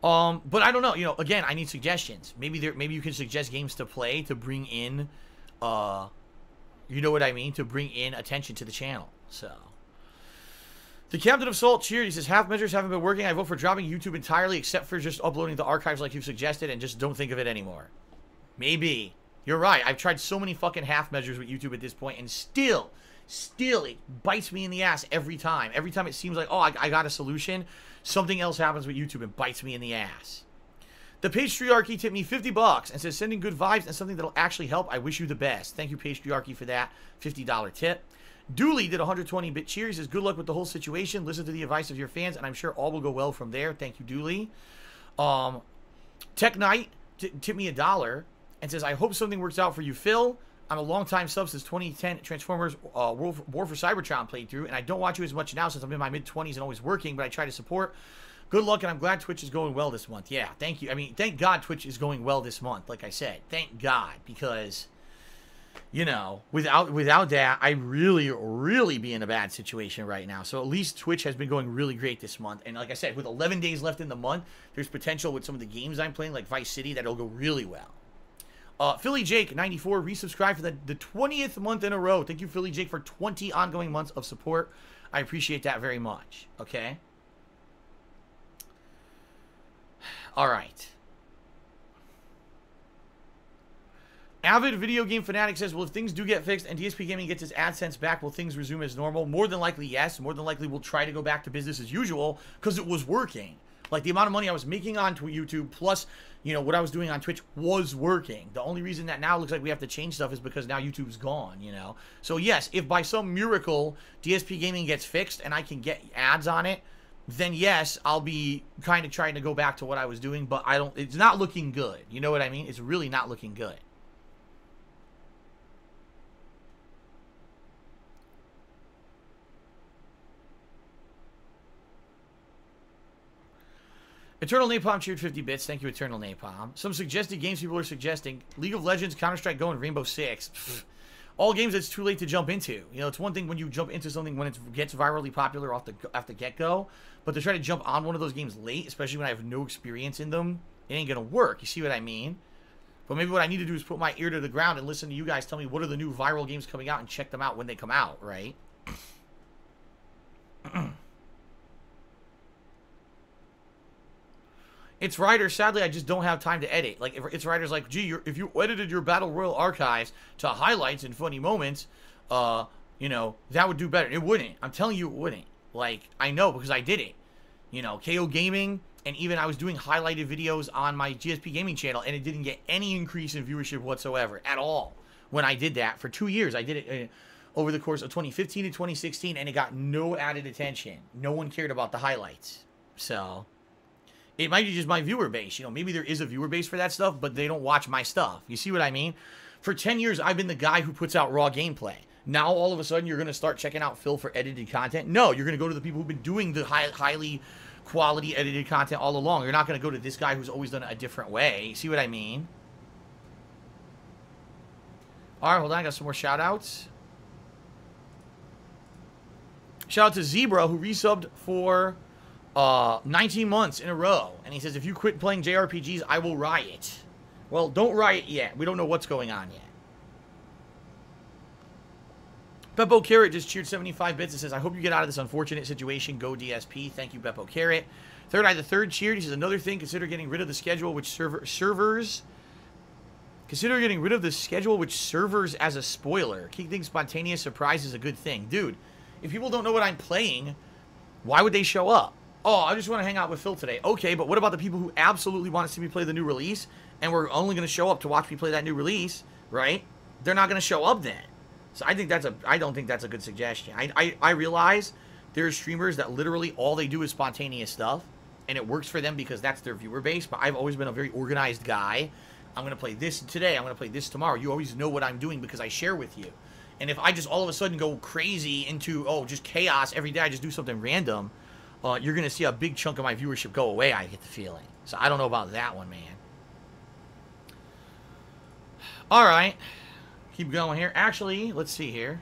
But I don't know. You know, again, I need suggestions. Maybe you can suggest games to play to bring in, you know what I mean? To bring in attention to the channel. So, the Captain of Salt cheered. He says, half measures haven't been working. I vote for dropping YouTube entirely except for just uploading the archives like you've suggested and just don't think of it anymore. Maybe. You're right. I've tried so many fucking half measures with YouTube at this point, and still it bites me in the ass every time. Every time it seems like, oh, I got a solution, something else happens with YouTube and bites me in the ass. The Patriarchy tipped me $50 and says, sending good vibes and something that'll actually help. I wish you the best. Thank you, Patriarchy, for that $50 tip. Dooley did a 120-bit cheer. He says, good luck with the whole situation. Listen to the advice of your fans, and I'm sure all will go well from there. Thank you, Dooley. Tech Knight tipped me $1. And says, I hope something works out for you, Phil. I'm a long-time sub since 2010 Transformers War for Cybertron played through, and I don't watch you as much now since I'm in my mid-20s and always working, but I try to support Good luck, and I'm glad Twitch is going well this month. Yeah, thank you. I mean, thank God Twitch is going well this month, like I said. Thank God, because, you know, without that, I really be in a bad situation right now. So at least Twitch has been going really great this month. And like I said, with 11 days left in the month, there's potential with some of the games I'm playing, like Vice City, that'll go really well. Philly Jake, 94, resubscribed for the 20th month in a row. Thank you, Philly Jake, for 20 ongoing months of support. I appreciate that very much. Okay? All right. Avid Video Game Fanatic says, well, if things do get fixed and DSP Gaming gets its AdSense back, will things resume as normal? More than likely, yes. More than likely, we'll try to go back to business as usual because it was working. Like, the amount of money I was making on YouTube plus, you know, what I was doing on Twitch was working. The only reason that now looks like we have to change stuff is because now YouTube's gone, you know? So, yes, if by some miracle DSP Gaming gets fixed and I can get ads on it, then yes, I'll be kind of trying to go back to what I was doing, but it's not looking good. You know what I mean? It's really not looking good. Eternal Napalm cheered 50 bits. Thank you, Eternal Napalm. Some suggested games people are suggesting. League of Legends, Counter-Strike Go, and Rainbow Six. All games it's too late to jump into. You know, it's one thing when you jump into something when it gets virally popular off the get-go, but to try to jump on one of those games late, especially when I have no experience in them, it ain't gonna work. You see what I mean? But maybe what I need to do is put my ear to the ground and listen to you guys tell me what are the new viral games coming out and check them out when they come out, right? It's Ryder, sadly, I just don't have time to edit. Like, if it's Ryder's like, gee, if you edited your Battle Royale archives to highlights and funny moments, you know, that would do better. It wouldn't. I'm telling you it wouldn't. Like, I know because I did it. You know, KO Gaming, and even I was doing highlighted videos on my GSP Gaming channel, and it didn't get any increase in viewership whatsoever at all when I did that. For 2 years, I did it over the course of 2015 to 2016, and it got no added attention. No one cared about the highlights. So it might be just my viewer base. You know, maybe there is a viewer base for that stuff, but they don't watch my stuff. You see what I mean? For 10 years, I've been the guy who puts out raw gameplay. Now, all of a sudden, you're going to start checking out Phil for edited content? No, you're going to go to the people who've been doing the highly quality edited content all along. You're not going to go to this guy who's always done it a different way. See what I mean? All right, hold on. I got some more shout-outs. Shout out to Zebra, who resubbed for 19 months in a row. And he says, if you quit playing JRPGs, I will riot. Well, don't riot yet. We don't know what's going on yet. Beppo Carrot just cheered 75 bits and says, I hope you get out of this unfortunate situation. Go DSP. Thank you, Beppo Carrot. Third Eye the Third cheered. He says, another thing, consider getting rid of the schedule which servers as a spoiler. Keeping spontaneous surprise is a good thing. Dude, if people don't know what I'm playing, why would they show up? Oh, I just want to hang out with Phil today. Okay, but what about the people who absolutely want to see me play the new release and we're only going to show up to watch me play that new release, right? They're not going to show up then. So I don't think that's a good suggestion. I realize there's streamers that literally all they do is spontaneous stuff, and it works for them because that's their viewer base, but I've always been a very organized guy. I'm going to play this today, I'm going to play this tomorrow. You always know what I'm doing because I share with you. And if I just all of a sudden go crazy into, oh, just chaos every day, I just do something random, you're going to see a big chunk of my viewership go away, I get the feeling. So I don't know about that one, man. All right. Keep going here. Actually, let's see here.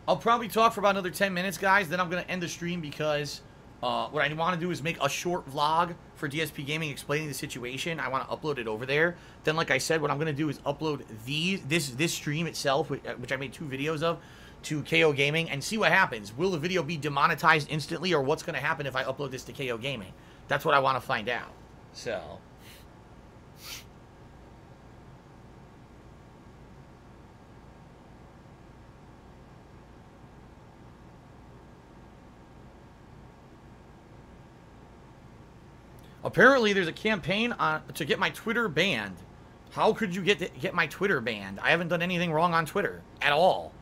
I'll probably talk for about another 10 minutes, guys. Then I'm going to end the stream because what I want to do is make a short vlog for DSP Gaming explaining the situation. I want to upload it over there. Then, like I said, what I'm going to do is upload this stream itself, which I made 2 videos of, to KO Gaming and see what happens. Will the video be demonetized instantly, or what's going to happen if I upload this to KO Gaming? That's what I want to find out. So apparently there's a campaign to get my Twitter banned. How could you get my Twitter banned? I haven't done anything wrong on Twitter at all.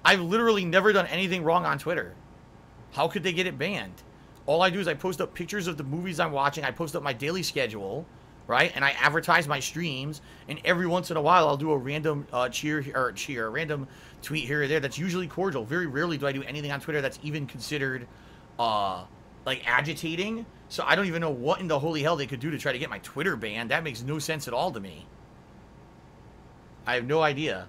I've literally never done anything wrong on Twitter. How could they get it banned? All I do is I post up pictures of the movies I'm watching. I post up my daily schedule, right? And I advertise my streams, and every once in a while I'll do a random a random tweet here or there that's usually cordial. Very rarely do I do anything on Twitter that's even considered like agitating. So I don't even know what in the holy hell they could do to try to get my Twitter banned. That makes no sense at all to me. I have no idea.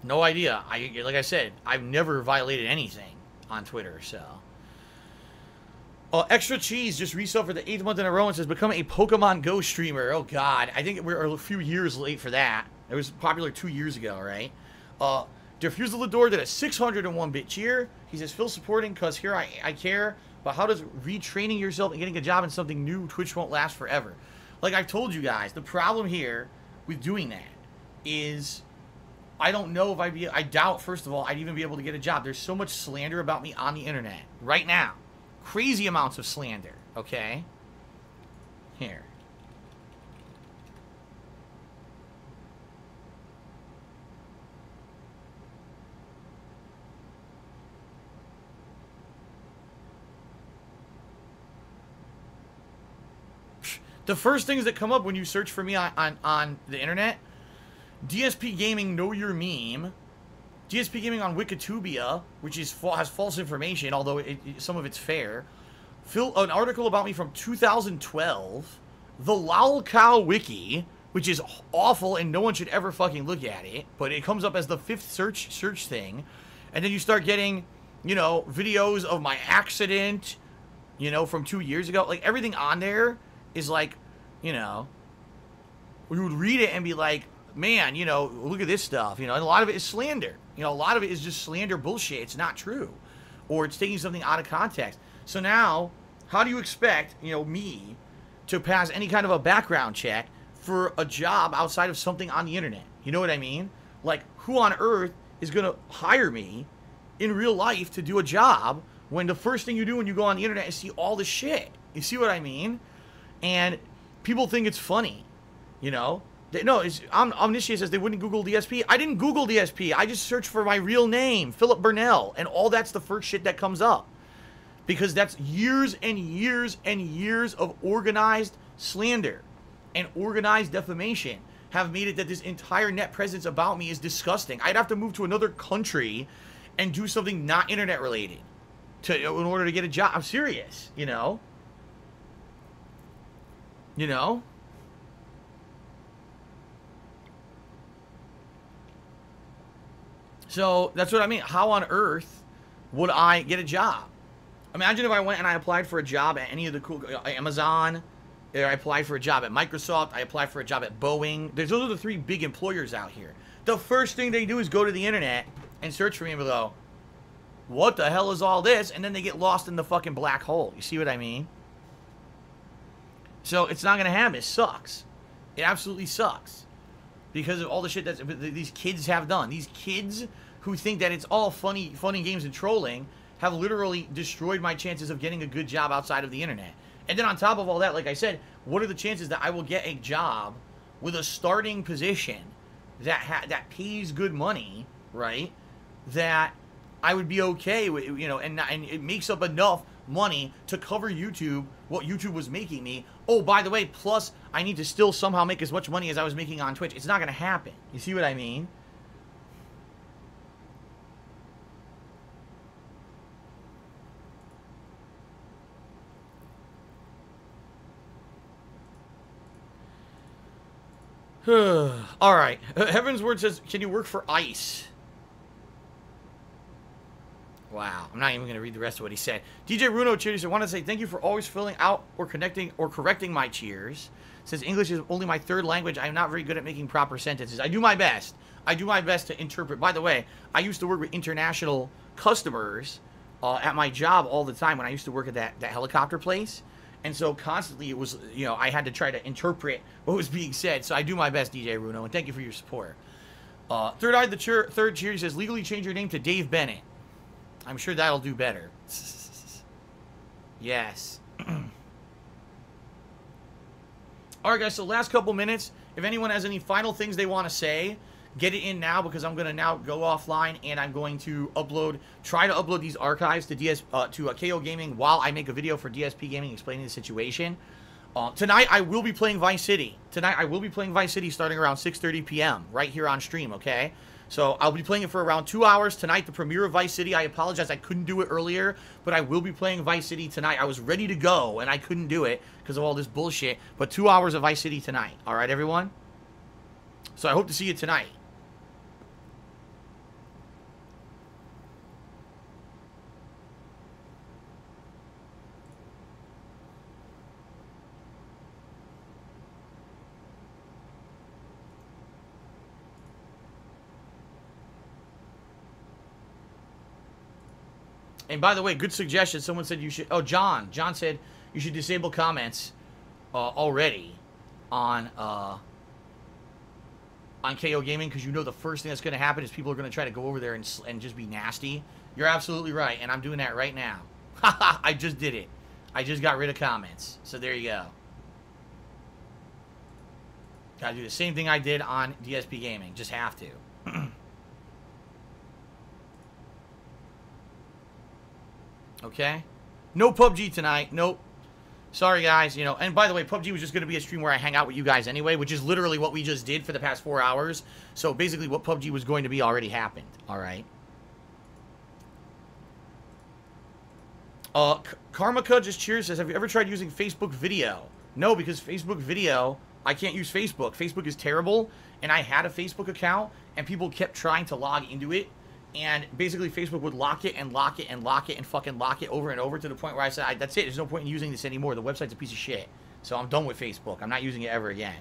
No idea. Like I said, I've never violated anything on Twitter, so. Extra Cheese just resub for the 8th month in a row and says, become a Pokemon Go streamer. Oh, God. I think we're a few years late for that. It was popular 2 years ago, right? Diffusal the Door did a 601-bit cheer. He says, Phil supporting because here I care, but how does retraining yourself and getting a job in something new, Twitch won't last forever? Like I've told you guys, the problem here with doing that is I don't know if I doubt, first of all, I'd even be able to get a job. There's so much slander about me on the internet right now. Crazy amounts of slander, okay? Here. The first things that come up when you search for me on the internet, DSPGaming Know Your Meme, DSPGaming on Wikitubia, which is has false information, although some of it's fair, an article about me from 2012, the Lolcow Wiki, which is awful and no one should ever fucking look at it, but it comes up as the 5th search thing, and then you start getting, you know, videos of my accident, you know, from 2 years ago. Like, everything on there is like, you know, we would read it and be like, man, you know, look at this stuff, you know, and a lot of it is slander. You know, a lot of it is just slander bullshit. It's not true. Or it's taking something out of context. So now, how do you expect, you know, me to pass any kind of a background check for a job outside of something on the internet? You know what I mean? Like, who on earth is going to hire me in real life to do a job when the first thing you do when you go on the internet is see all this shit? You see what I mean? And people think it's funny, you know? No, Omniscient says they wouldn't Google DSP. I didn't Google DSP. I just searched for my real name, Philip Burnell, and all that's the first shit that comes up. Because that's years and years and years of organized slander and organized defamation have made it that this entire net presence about me is disgusting. I'd have to move to another country and do something not internet related in order to get a job. I'm serious, you know? You know? So, that's what I mean. How on earth would I get a job? Imagine if I went and I applied for a job at any of the cool... Amazon, or I applied for a job at Microsoft, I applied for a job at Boeing. Those are the 3 big employers out here. The first thing they do is go to the internet and search for me and go, what the hell is all this? And then they get lost in the fucking black hole. You see what I mean? So, it's not going to happen. It sucks. It absolutely sucks. Because of all the shit that these kids have done. These kids who think that it's all funny games and trolling have literally destroyed my chances of getting a good job outside of the internet. And then on top of all that, like I said, what are the chances that I will get a job with a starting position that pays good money, right? That I would be okay with, you know, and it makes up enough money to cover YouTube, what YouTube was making me. Oh, by the way, plus I need to still somehow make as much money as I was making on Twitch. It's not going to happen. You see what I mean? All right. Heaven's Word says, can you work for ICE? Wow. I'm not even going to read the rest of what he said. DJ Runo cheers. I want to say thank you for always filling out or correcting my cheers. Since English is only my 3rd language, I am not very good at making proper sentences. I do my best. I do my best to interpret. By the way, I used to work with international customers at my job all the time when I used to work at that helicopter place. And so constantly it was, you know, I had to try to interpret what was being said. So I do my best, DJ Runo, and thank you for your support. Third Eye, the third cheer, says, legally change your name to Dave Bennett. I'm sure that'll do better. Yes. All right, guys, so last couple minutes. If anyone has any final things they want to say, get it in now, because I'm going to now go offline and I'm going to try to upload these archives to KO Gaming while I make a video for DSP Gaming explaining the situation. Tonight, I will be playing Vice City. Tonight, I will be playing Vice City starting around 6:30 p.m. right here on stream, okay? So I'll be playing it for around 2 hours tonight, the premiere of Vice City. I apologize, I couldn't do it earlier, but I will be playing Vice City tonight. I was ready to go, and I couldn't do it because of all this bullshit. But 2 hours of Vice City tonight. All right, everyone? So I hope to see you tonight. And by the way, good suggestion. Someone said you should... Oh, John. John said you should disable comments already on KO Gaming, because you know the first thing that's going to happen is people are going to try to go over there and just be nasty. You're absolutely right, and I'm doing that right now. Haha, I just did it. I just got rid of comments. So there you go. Gotta do the same thing I did on DSP Gaming. Just have to. Okay? No PUBG tonight. Nope. Sorry, guys. You know, and by the way, PUBG was just going to be a stream where I hang out with you guys anyway, which is literally what we just did for the past 4 hours. So basically what PUBG was going to be already happened. All right? Karmaka just cheers says, have you ever tried using Facebook video? No, because Facebook video, I can't use Facebook. Facebook is terrible, and I had a Facebook account, and people kept trying to log into it. And basically, Facebook would lock it and lock it and lock it and fucking lock it over and over to the point where I said, that's it. There's no point in using this anymore. The website's a piece of shit. So I'm done with Facebook. I'm not using it ever again.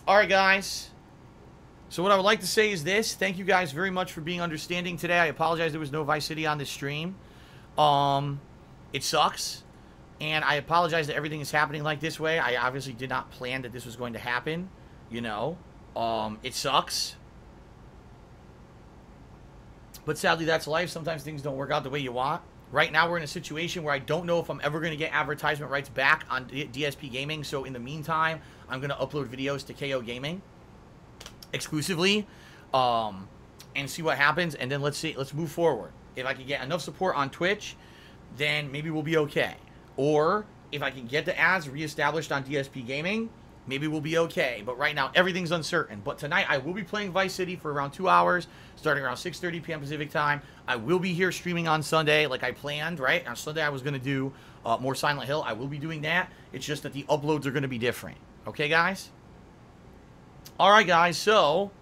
All right, guys. So what I would like to say is this. Thank you guys very much for being understanding today. I apologize there was no Vice City on this stream. It sucks. And I apologize that everything is happening like this way. I obviously did not plan that this was going to happen. You know. It sucks. But sadly, that's life. Sometimes things don't work out the way you want. Right now, we're in a situation where I don't know if I'm ever going to get advertisement rights back on DSP Gaming. So in the meantime, I'm going to upload videos to KO Gaming exclusively. And see what happens. And then let's move forward. If I can get enough support on Twitch, then maybe we'll be okay. Or, if I can get the ads reestablished on DSP Gaming, maybe we'll be okay. But right now, everything's uncertain. But tonight, I will be playing Vice City for around 2 hours, starting around 6:30 p.m. Pacific time. I will be here streaming on Sunday, like I planned, right? On Sunday, I was going to do more Silent Hill. I will be doing that. It's just that the uploads are going to be different. Okay, guys? All right, guys. So,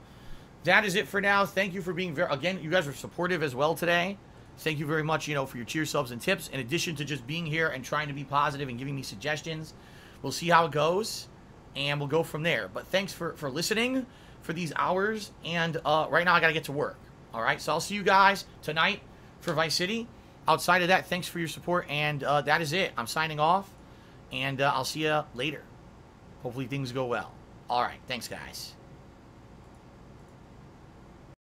that is it for now. Thank you for being again, you guys were supportive as well today. Thank you very much, you know, for your cheer subs and tips. In addition to just being here and trying to be positive and giving me suggestions. We'll see how it goes, and we'll go from there. But thanks for listening for these hours. And right now, I got to get to work. All right? So I'll see you guys tonight for Vice City. Outside of that, thanks for your support. And that is it. I'm signing off. And I'll see you later. Hopefully things go well. All right. Thanks, guys.